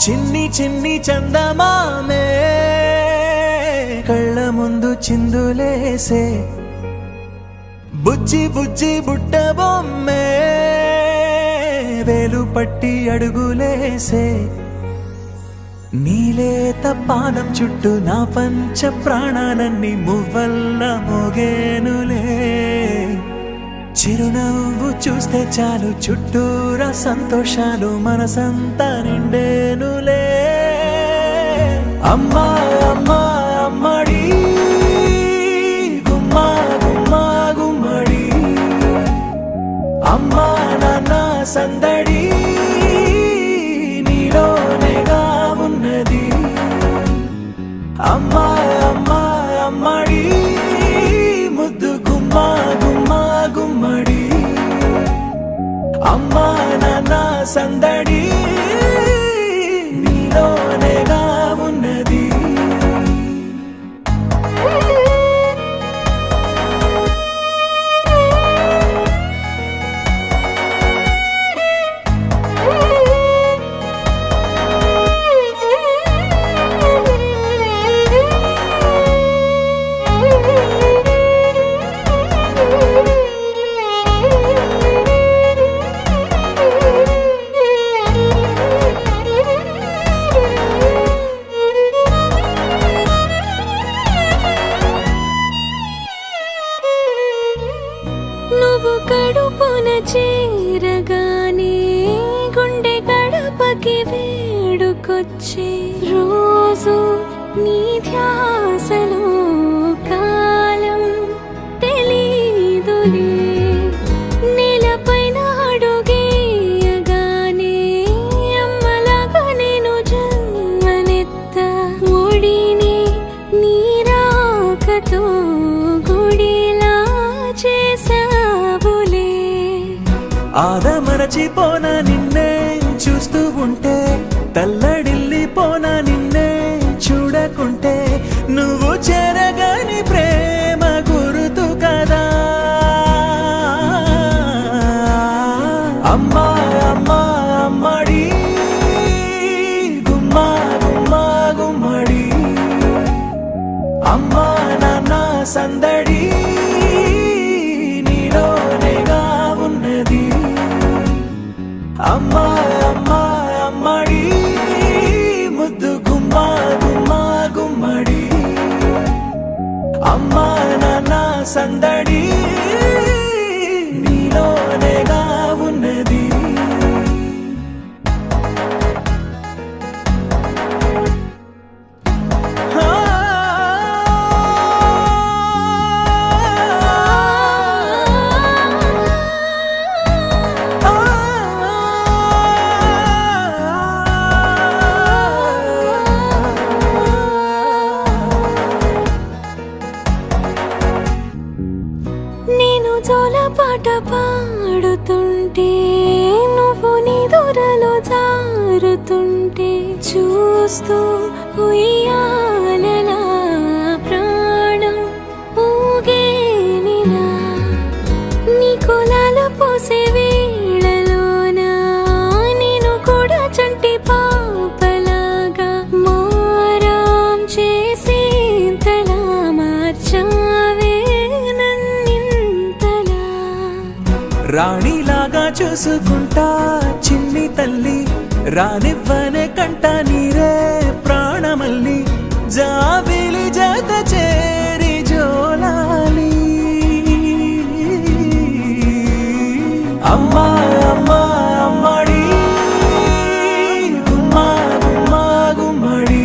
చిన్ని చిన్ని చందమామే కళ్ళ ముందు చిందులేసే బుజ్జి బుజ్జి బుట్ట బొమ్మే వేలు పట్టి అడుగులేసే నీలేత పానం చుట్టూ నా పంచ ప్రాణాలన్నీ మువ్వల్ల మోగేనులే చిరునవ్వు చూస్తే చాలు చుట్టూరా సంతోషాలు మనసంతా నిండేనులే అమ్మా అమ్మా అమ్మడి గుమ్మా గుమ్మా గుమ్మడి అమ్మా నాన్న సందడి నీలోనేగా ఉన్నది అమ్మా అమ్మా అమ్మడి ముద్దు గుమ్మా గుమ్మా గుమ్మడి అమ్మా నాన్న సందడి నీలోనేగా ఉన్నది నువ్వు కడుపున చేరగానే గుండె గడపకి వేడుకొచ్చే రోజు నీ ధ్యాసలో కాలం తెలీదులే నేలపైన అడుగేయగానే అమ్మలాగా నేను జన్మనెత్త ఒడిని నీ రాకతో గుడిలా చేసావులే ఆదమరచిపోనా నిన్నే చూస్తూ ఉంటే తల్లడిల్లిపోనా నిన్నే చూడకుంటే నువ్వు చెరగని ప్రేమ గురుతు కదా అమ్మా అమ్మా అమ్మడి గుమ్మా గుమ్మా గుమ్మడి అమ్మా నాన్న సందడి నీలోనేగా ఉన్నది అమ్మా అమ్మా అమ్మడి ముద్దు గుమ్మా గుమ్మా గుమ్మడి అమ్మా నాన్న సందడి నీలోనేగా ఉన్నది నేను జోలపాట పాడుతుంటే నువ్వు నిదురలో జారుతుంటే చూస్తూ ఉయ్యాలలా ప్రాణం ఊగేనిలా నీ కులాల పోసే వేళలోన నేను కూడా చంటి పాపలాగా మారాం చేసేంతలా మార్చావే రాణిలాగా చూసుకుంటా చిన్ని తల్లి రానివ్వనే కంట నీరే ప్రాణమల్లి జాబిలి జత చేరి జోలాలి అమ్మా అమ్మా అమ్మడి గుమ్మా గుమ్మా గుమ్మడి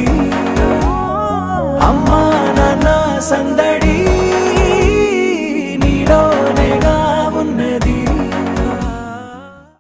అమ్మా నాన్న సందడి